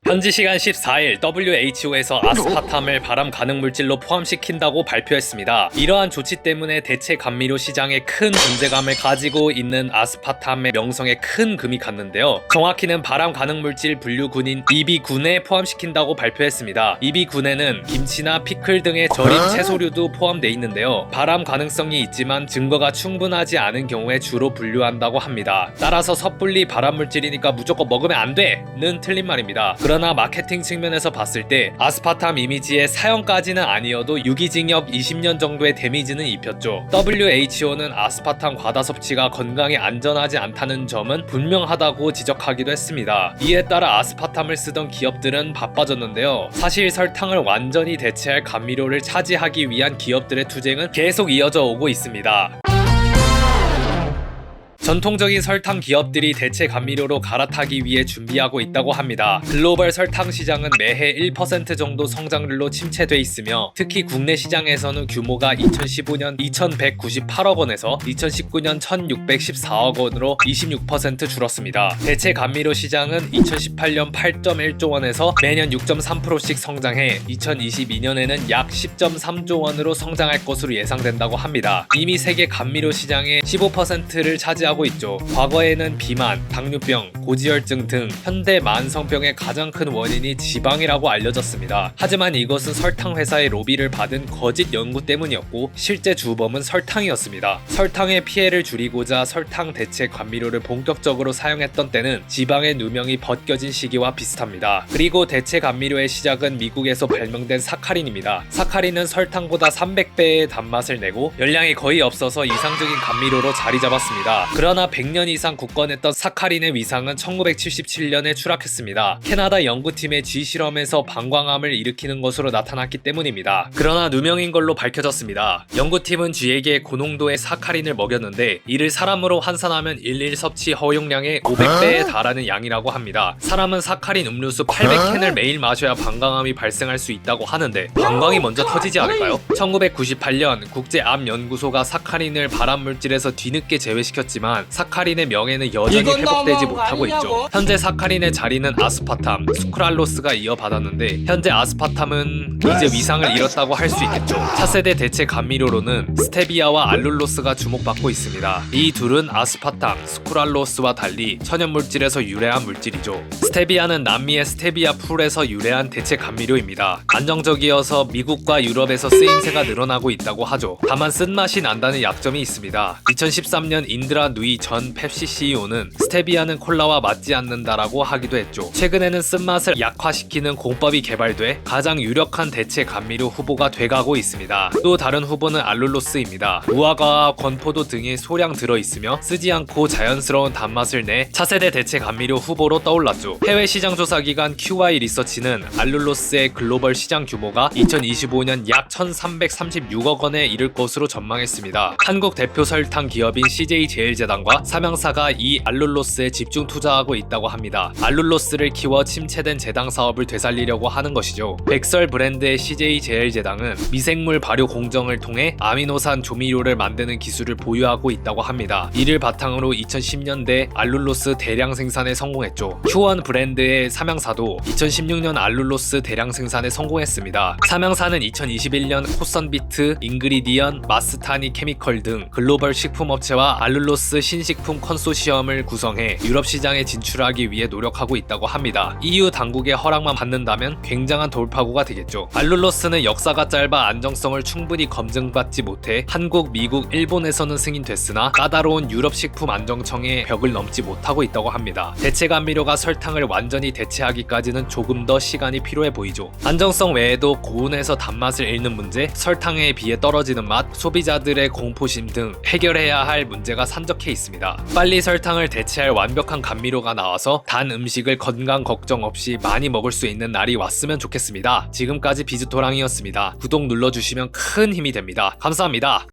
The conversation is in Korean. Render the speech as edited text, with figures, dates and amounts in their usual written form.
현지 시간 14일 WHO에서 아스파탐을 발암 가능 물질로 포함시킨다고 발표했습니다. 이러한 조치 때문에 대체 감미료 시장에 큰 존재감을 가지고 있는 아스파탐의 명성에 큰 금이 갔는데요. 정확히는 발암 가능 물질 분류군인 EB군에 포함시킨다고 발표했습니다. EB군에는 김치나 피클 등의 절임 채소류도 포함되어 있는데요. 발암 가능성이 있지만 증거가 충분하지 않은 경우에 주로 분류한다고 합니다. 따라서 섣불리 발암 물질이니까 무조건 먹으면 안 돼는 틀린 말입니다. 그러나 마케팅 측면에서 봤을 때 아스파탐 이미지의 사형까지는 아니어도 유기징역 20년 정도의 데미지는 입혔죠. WHO는 아스파탐 과다 섭취가 건강에 안전하지 않다는 점은 분명하다고 지적하기도 했습니다. 이에 따라 아스파탐을 쓰던 기업들은 바빠졌는데요. 사실 설탕을 완전히 대체할 감미료를 차지하기 위한 기업들의 투쟁은 계속 이어져 오고 있습니다. 전통적인 설탕 기업들이 대체 감미료로 갈아타기 위해 준비하고 있다고 합니다. 글로벌 설탕 시장은 매해 1% 정도 성장률로 침체돼 있으며 특히 국내 시장에서는 규모가 2015년 2198억 원에서 2019년 1614억 원으로 26% 줄었습니다. 대체 감미료 시장은 2018년 8.1조 원에서 매년 6.3%씩 성장해 2022년에는 약 10.3조 원으로 성장할 것으로 예상된다고 합니다. 이미 세계 감미료 시장의 15%를 차지하고 있죠. 과거에는 비만, 당뇨병, 고지혈증 등 현대 만성병의 가장 큰 원인이 지방이라고 알려졌습니다. 하지만 이것은 설탕 회사의 로비를 받은 거짓 연구 때문이었고 실제 주범은 설탕이었습니다. 설탕의 피해를 줄이고자 설탕 대체 감미료를 본격적으로 사용했던 때는 지방의 누명이 벗겨진 시기와 비슷합니다. 그리고 대체 감미료의 시작은 미국에서 발명된 사카린입니다. 사카린은 설탕보다 300배의 단맛을 내고 열량이 거의 없어서 이상적인 감미료로 자리 잡았습니다. 그러나 100년 이상 굳건했던 사카린의 위상은 1977년에 추락했습니다. 캐나다 연구팀의 쥐 실험에서 방광암을 일으키는 것으로 나타났기 때문입니다. 그러나 누명인 걸로 밝혀졌습니다. 연구팀은 쥐에게 고농도의 사카린을 먹였는데 이를 사람으로 환산하면 일일 섭취 허용량의 500배에 달하는 양이라고 합니다. 사람은 사카린 음료수 800캔을 매일 마셔야 방광암이 발생할 수 있다고 하는데 방광이 먼저 터지지 않을까요? 1998년 국제암연구소가 사카린을 발암물질에서 뒤늦게 제외시켰지만 사카린의 명예는 여전히 회복되지 못하고 있죠. 현재 사카린의 자리는 아스파탐, 수크랄로스가 이어받았는데 현재 아스파탐은 이제 위상을 잃었다고 할 수 있겠죠. 차세대 대체 감미료로는 스테비아와 알룰로스가 주목받고 있습니다. 이 둘은 아스파탐, 수크랄로스와 달리 천연물질에서 유래한 물질이죠. 스테비아는 남미의 스테비아 풀에서 유래한 대체 감미료입니다. 안정적이어서 미국과 유럽에서 쓰임새가 늘어나고 있다고 하죠. 다만 쓴맛이 난다는 약점이 있습니다. 2013년 인드라 누이 전 펩시 CEO는 스테비아는 콜라와 맞지 않는다라고 하기도 했죠. 최근에는 쓴맛을 약화시키는 공법이 개발돼 가장 유력한 대체 감미료 후보가 돼가고 있습니다. 또 다른 후보는 알룰로스입니다. 무화과와 건포도 등이 소량 들어있으며 쓰지 않고 자연스러운 단맛을 내 차세대 대체 감미료 후보로 떠올랐죠. 해외 시장 조사 기관 QI 리서치는 알룰로스의 글로벌 시장 규모가 2025년 약 1336억 원에 이를 것으로 전망했습니다. 한국 대표 설탕 기업인 CJ제일제당과 삼양사가 이 알룰로스에 집중 투자하고 있다고 합니다. 알룰로스를 키워 침체된 제당 사업을 되살리려고 하는 것이죠. 백설 브랜드의 CJ제일제당은 미생물 발효 공정을 통해 아미노산 조미료를 만드는 기술을 보유하고 있다고 합니다. 이를 바탕으로 2010년대 알룰로스 대량 생산에 성공했죠. Q1 브랜드의 삼양사도 2016년 알룰로스 대량 생산에 성공했습니다. 삼양사는 2021년 코선비트, 잉그리디언, 마스타니 케미컬 등 글로벌 식품업체와 알룰로스 신식품 컨소시엄을 구성해 유럽 시장에 진출하기 위해 노력하고 있다고 합니다. EU 당국의 허락만 받는다면 굉장한 돌파구가 되겠죠. 알룰로스는 역사가 짧아 안정성을 충분히 검증받지 못해 한국, 미국, 일본에서는 승인됐으나 까다로운 유럽 식품 안정청의 벽을 넘지 못하고 있다고 합니다. 대체 감미료가 설탕을 완전히 대체하기까지는 조금 더 시간이 필요해 보이죠. 안정성 외에도 고온에서 단맛을 잃는 문제, 설탕에 비해 떨어지는 맛, 소비자들의 공포심 등 해결해야 할 문제가 산적해 있습니다. 빨리 설탕을 대체할 완벽한 감미료가 나와서 단 음식을 건강 걱정 없이 많이 먹을 수 있는 날이 왔으면 좋겠습니다. 지금까지 비즈토랑이었습니다. 구독 눌러주시면 큰 힘이 됩니다. 감사합니다.